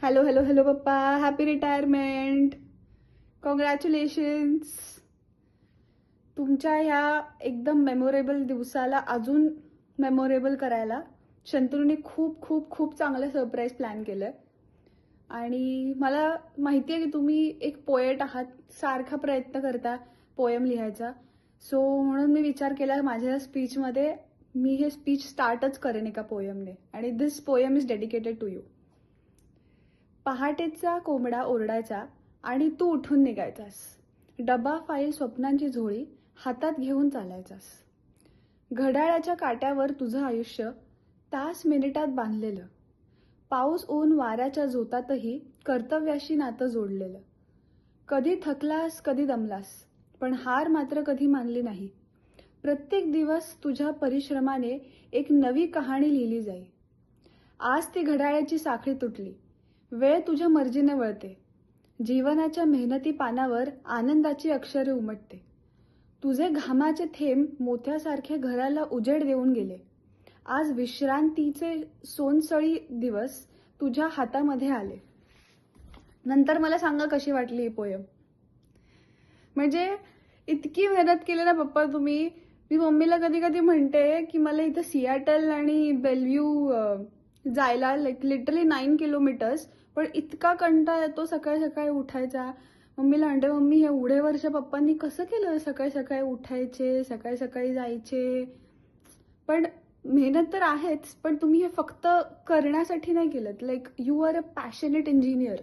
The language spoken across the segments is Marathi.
हॅलो हॅलो हॅलो पप्पा, हॅपी रिटायरमेंट, कॉंग्रॅच्युलेशन्स. तुमच्या ह्या एकदम मेमोरेबल दिवसाला अजून मेमोरेबल करायला शंतनूने खूप खूप खूप चांगलं सरप्राईज प्लॅन केलं आहे. आणि मला माहिती आहे की तुम्ही एक पोएट आहात, सारखा प्रयत्न करता पोयम लिहायचा. सो म्हणून मी विचार केला माझ्या स्पीचमध्ये मी हे स्पीच स्टार्टच करेन एका पोयमने, आणि this poem is dedicated to you. पहाटेचा कोंबडा ओरडायचा आणि तू उठून निघायचास. डबा फाईल स्वप्नांची झोळी हातात घेऊन चालायचास. घड्याळाच्या काट्यावर तुझं आयुष्य तास मिनिटात बांधलेलं. पाऊस ऊन वाऱ्याच्या झोतातही कर्तव्याशी नातं जोडलेलं. कधी थकलास कधी दमलास, पण हार मात्र कधी मानली नाही. प्रत्येक दिवस तुझ्या परिश्रमाने एक नवी कहाणी लिहिली जाई. आज ती घड्याळाची साखळी तुटली, वेळ तुझ्या मर्जीने वळते. जीवनाच्या मेहनती पानावर आनंदाची अक्षरे उमटते. तुझे घामाचे थेंब मोत्यासारखे घराला उजेड देऊन गेले. आज विश्रांतीचे सोनसळी दिवस तुझ्या हातामध्ये आले. नंतर मला सांगा कशी वाटली ही पोयम. म्हणजे इतकी मेहनत केली ना पप्पा तुम्ही. मी मम्मीला कधी कधी म्हणते की मला इथं सियाटल आणि बेलव्यू जायला लिटरली 9 किलोमीटर्स, पण इतका कंटाळा येतो सकाळी सकाळी उठायचा. मम्मीला म्हणते मम्मी हे एवढे वर्ष पप्पांनी कसं केलं, सकाळी सकाळी उठायचे, सकाळी सकाळी जायचे. पण मेहनत तर आहेच, पण तुम्ही हे फक्त करण्यासाठी नाही केलं. Like you are a passionate engineer.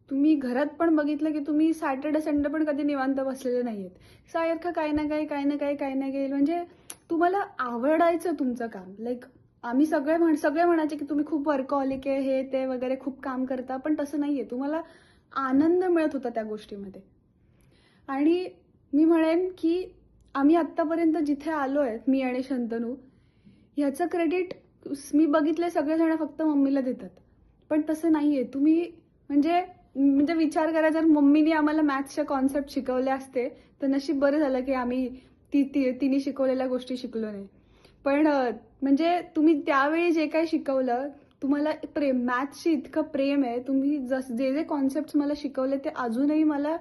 तुम्ही घरात पण बघितलं की तुम्ही सॅटर्डे संडे पण कधी निवांत बसलेले नाहीयेत. सारखं काही ना काही म्हणजे तुम्हाला आवडायचं तुमचं काम. लाईक आम्ही सगळे म्हणायचे की तुम्ही खूप वर्कहॉलिक आहे, हे ते वगैरे, खूप काम करता, पण तसं नाहीये. तुम्हाला आनंद मिळत होता त्या गोष्टीमध्ये. आणि मी म्हणेन की आम्ही आत्तापर्यंत जिथे आलोय, मी आणि शंतनू, ह्याचं क्रेडिट मी बघितले सगळेजण फक्त मम्मीला देतात, पण तसं नाहीये. तुम्ही म्हणजे विचार करा, जर मम्मीने आम्हाला मॅथ्सच्या कॉन्सेप्ट शिकवले असते तर नशीब बरं झालं की आम्ही तिने शिकवलेल्या गोष्टी शिकलो नाही. पण म्हणजे तुम्ही त्यावेळी जे काही शिकवलं, तुम्हाला मॅथ्सशी इतकं प्रेम आहे. तुम्ही जे जे कॉन्सेप्ट मला शिकवले ते अजूनही मला,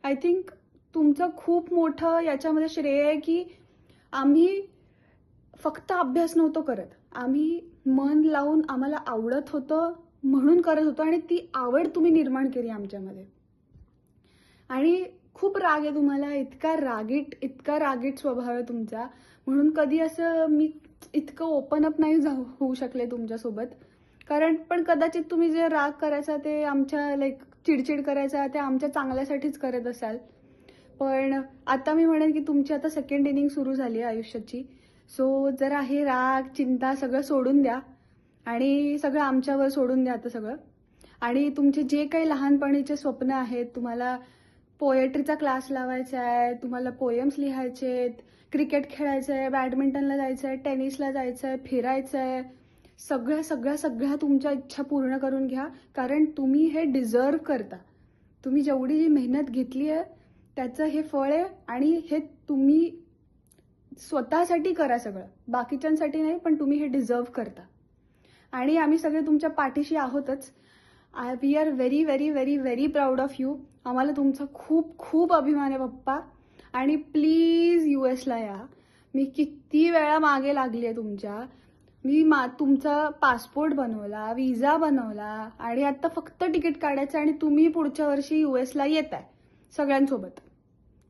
आय थिंक तुमचं खूप मोठं याच्यामध्ये श्रेय आहे की आम्ही फक्त अभ्यास नव्हतो करत, आम्ही मन लावून आम्हाला आवडत होतं म्हणून करत होतो, आणि ती आवड तुम्ही निर्माण केली आमच्यामध्ये. आणि खूप राग आहे तुम्हाला, इतका रागीट स्वभाव आहे तुमचा, म्हणून कधी असं मी इतकं ओपन अप नाही होऊ शकले तुमच्यासोबत. पण कदाचित तुम्ही जे राग करायचा ते आमच्या चिडचिड करायचा ते आमच्या चांगल्यासाठीच करत असाल. पण आता मी म्हणेन की तुमची आता सेकंड इनिंग सुरू झाली आहे आयुष्याची. सो जरा हे राग चिंता सगळं सोडून द्या आणि सगळं आमच्यावर सोडून द्या आता सगळं. आणि तुमचे जे काही लहानपणीचे स्वप्न आहेत, तुम्हाला पोएट्रीचा क्लास लावायचा आहे, तुम्हाला पोएम्स लिहायचे आहेत, क्रिकेट खेळायचं आहे, बॅडमिंटनला जायचं आहे, टेनिसला जायचं आहे, फिरायचं आहे, सगळ्या तुमच्या इच्छा पूर्ण करून घ्या. कारण तुम्ही हे डिझर्व करता. तुम्ही जेवढी जी मेहनत घेतली आहे त्याचं हे फळ आहे, आणि हे तुम्ही स्वतःसाठी करा सगळं, बाकीच्यांसाठी नाही, पण तुम्ही हे डिझर्व करता. आणि आम्ही सगळे तुमच्या पाठीशी आहोतच. We are very very very very proud of you. आम्हाला तुमचा खूप खूप अभिमान आहे पप्पा. आणि प्लीज US ला या. मी किती वेळा मागे लागली आहे तुमच्या. मी तुमचा पासपोर्ट बनवला, विजा बनवला, आणि आता फक्त तिकीट काढायचं, आणि तुम्ही पुढच्या वर्षी US ला येत आहे सगळ्यांसोबत.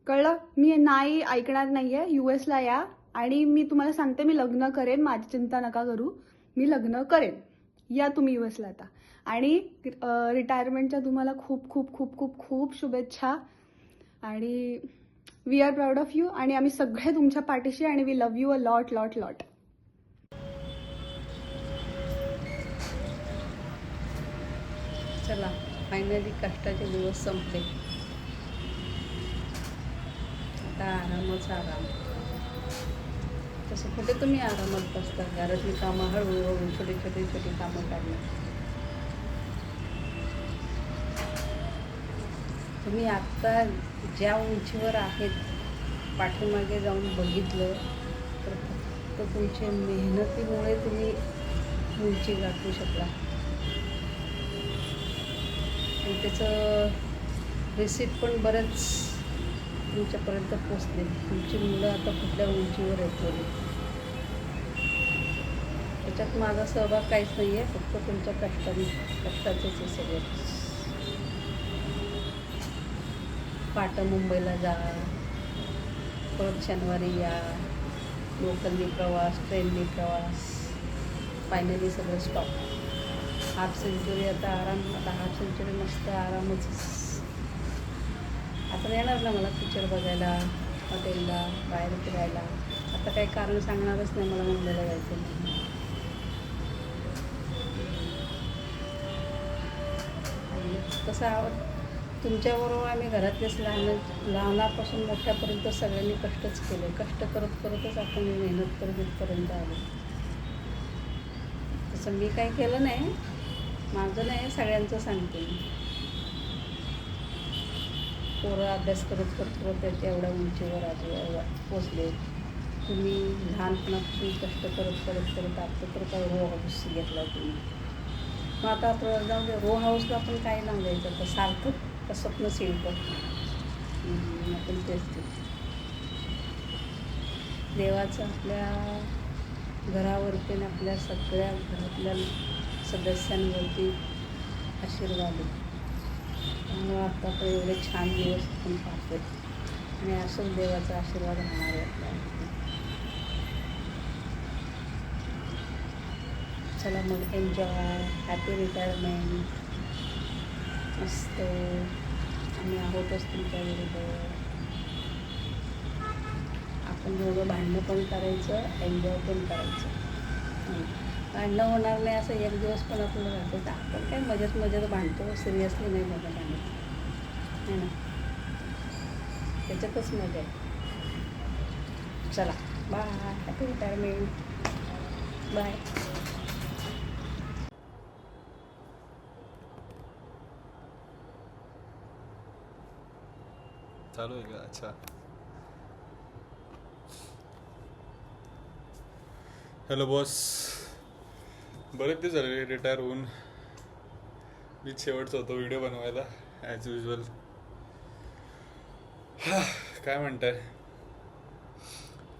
कळलं? मी नाही ऐकणार नाहीये. US ला या. आणि मी तुम्हाला सांगते, मी लग्न करेन, माझी चिंता नका करू, मी लग्न करेन. या तुम्ही US ला आता. आणि रिटायरमेंटच्या तुम्हाला खूप खूप खूप खूप खूप शुभेच्छा. आणि we are proud of you, आणि आम्ही सगळे तुमच्या पाठीशी, आणि we love you a lot lot lot. चला, फायनली कष्टाचे दिवस संपले. आता आरामच आराम. तसं कुठे तुम्ही आरामात बसता, घरातली कामं हळूहळू छोटी कामं काढणं. तुम्ही आत्ता ज्या उंचीवर आहेत, पाठीमागे जाऊन बघितलं तर फक्त तुमच्या मेहनतीमुळे तुम्ही उंची गाठू शकला. त्याचं रिसिप्ट पण बरेच तुमच्यापर्यंत पोचले. तुमची मुलं आता कुठल्या उंचीवर आहेत. त्याच्यात माझा सहभाग काहीच नाही आहे, फक्त तुमच्या कष्टाचंच आहे सगळं. पाटं मुंबईला जा, परत शनिवारी या, लोकलनी प्रवास, ट्रेननी प्रवास, फायनली सगळं स्टॉप. हाफ सेंचुरी आता आराम, आता हाफ सेंचुरी मस्त आरामच. आता येणार ना मला पिक्चर बघायला, हॉटेलला, बाहेर फिरायला. आता काही कारण सांगणारच नाही मला मुंबईला जायचं नाही. कसं तुमच्याबरोबर आम्ही घरातलेच लहानापासून मोठ्यापर्यंत सगळ्यांनी कष्टच केले. कष्ट करत करतच आपण मेहनत करत इथपर्यंत आलो. तसं मी काही केलं नाही, माझं नाही, सगळ्यांचं सांगते मी. पोरं अभ्यास करत त्याच्या एवढ्या उंचीवर आज पोचले. तुम्ही लहानपणापासून कष्ट करत आता तर काय रो हाऊस घेतला तुम्ही. मग आता आपण जाऊ दे, रो हाऊसला पण काय नाव द्यायचं, तर सार्थक का स्वप्न शिल्प. आपण तेच देवाचं आपल्या घरावरती आणि आपल्या सगळ्या घरातल्या सदस्यांवरती आशीर्वाद आहे. त्यामुळं आता तर एवढे छान दिवस आपण पाहतो आणि असंच देवाचा आशीर्वाद राहणार आहे आपल्यावरती. चला मग एन्जॉय, हॅपी रिटायरमेंट. मस्त आम्ही आहोतच तुमच्याबरोबर. आपण दोघं भांडणं पण करायचं, एन्जॉय पण करायचं. भांडणं होणार नाही असं एक दिवस पण आपल्याला राहतं. आपण काय मजेत भांडतो, सिरियसली नाही बघा भांडत, है ना. त्याच्यातच मजा आहे. चला बाय, हॅपी रिटायरमेंट, बाय. चालू आहे का? अच्छा. हॅलो बॉस, बरेच दिवस झाले रिटायर होऊन. मी शेवटचा होतो व्हिडिओ बनवायला ॲज युजल. काय म्हणताय?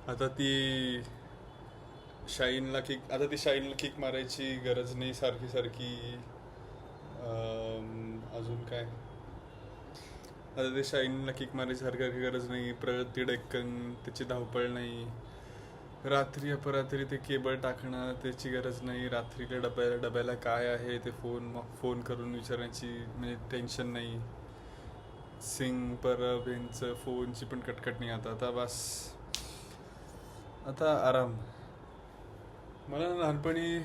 आता ती शाईनला किक मारायची गरज नाही सारखी. अजून काय, आता ते शाईनला किक मारायची सारखी गरज नाही. प्रगती डेक्कन त्याची धावपळ नाही. रात्री अपरात्री ते केबल टाकणं त्याची गरज नाही. रात्रीच्या डब्याला काय आहे ते फोन करून विचारण्याची म्हणजे टेन्शन नाही. सिंग परब यांचं फोनची पण कटकट नाही. आता बस, आता आराम. मला लहानपणी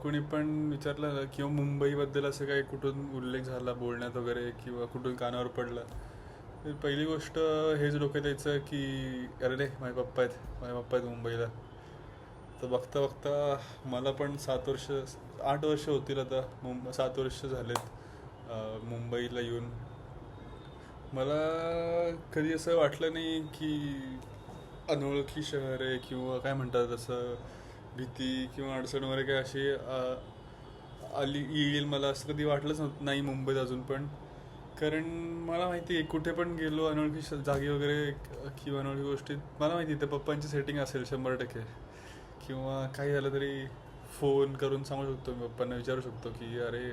कोणी पण विचारलं किंवा मुंबईबद्दल असं काही कुठून उल्लेख झाला बोलण्यात वगैरे किंवा कुठून कानावर पडलं, तर पहिली गोष्ट हेच डोक्यात यायचं की अरे रे माझे पप्पा आहेत मुंबईला. तर बघता मला पण 8 वर्ष होतील आता. 7 वर्ष झालेत मुंबईला येऊन. मला कधी असं वाटलं नाही की अनोळखी शहर आहे किंवा काय म्हणतात असं भीती किंवा अडचण वगैरे काय अशी येईल मला असं कधी वाटलंच नाही मुंबईत अजून पण. कारण मला माहिती आहे कुठे पण गेलो अनोळखी जागी वगैरे किंवा अनोळखी गोष्टीत मला माहिती आहे त्या पप्पांची सेटिंग असेल 100%. किंवा काही झालं तरी फोन करून सांगू शकतो मी पप्पांना, विचारू शकतो की अरे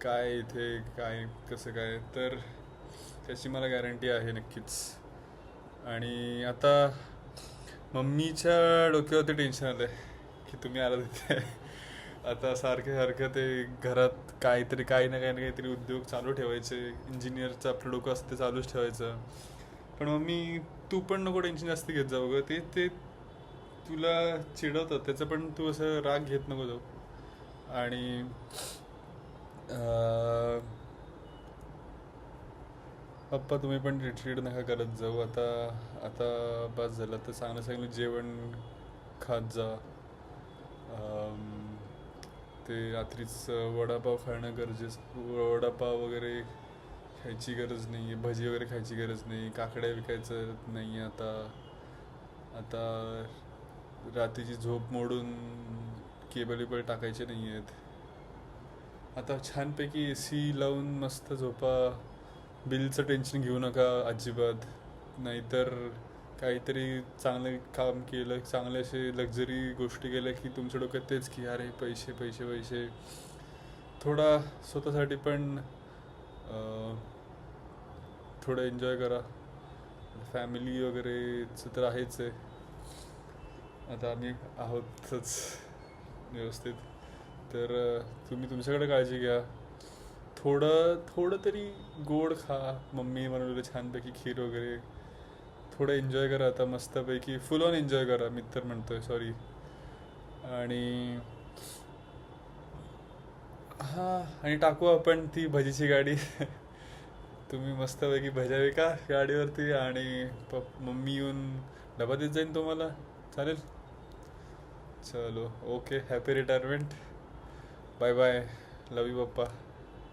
काय इथे काय कसं काय. तर त्याची मला गॅरंटी आहे नक्कीच. आणि आता मम्मीच्या डोक्यावरती टेन्शन आलं आहे की तुम्ही आला तिथे. आता सारखं ते घरात काही ना काहीतरी उद्योग चालू ठेवायचे. इंजिनियरचं आपलं डोकं असतं ते चालूच ठेवायचं. पण मम्मी तू पण नको टेन्शन जास्त घेत जाऊ गं. ते तुला चिडवतं त्याचं पण तू असं राग घेत नको जाऊ. आणि पप्पा तुम्ही पण चिडचिड नका करत जाऊ. आता बस झालं. तर चांगलं जेवण खात जा. ते रात्रीच वडापाव खाणं गरजेचं. वडापाव वगैरे खायची गरज नाही. भजी वगैरे खायची गरज नाही. काकड्या विकायचं नाही. आता रात्रीची झोप मोडून केबल टाकायचे नाही आहेत. आता छानपैकी AC लावून मस्त झोपा. बिलचं टेन्शन घेऊ नका अजिबात. नाहीतर काहीतरी चांगलं काम केलं, चांगले असे लक्झरी गोष्टी केल्या की तुमच्या डोक्यात तेच की अरे पैसे पैसे पैसे. थोडा स्वतःसाठी पण थोडं एन्जॉय करा. फॅमिली वगैरेचं तर आहेच आहे. आता आम्ही आहोतच व्यवस्थित. तर तुम्ही तुमच्याकडे काळजी घ्या. थोडं थोडं तरी गोड खा. मम्मी बनवलेलं छानपैकी खीर वगैरे थोडं एन्जॉय करा. आता मस्तपैकी फुल ऑन एन्जॉय करा. मी तर म्हणतोय सॉरी. आणि हां, आणि टाकू आपण ती भजीची गाडी. तुम्ही मस्तपैकी भज्या विका गाडीवरती आणि मम्मी येऊन डबा देत जाईन तुम्हाला. चालेल. चलो okay. Happy retirement. Bye bye. Love you पप्पा.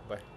बाय.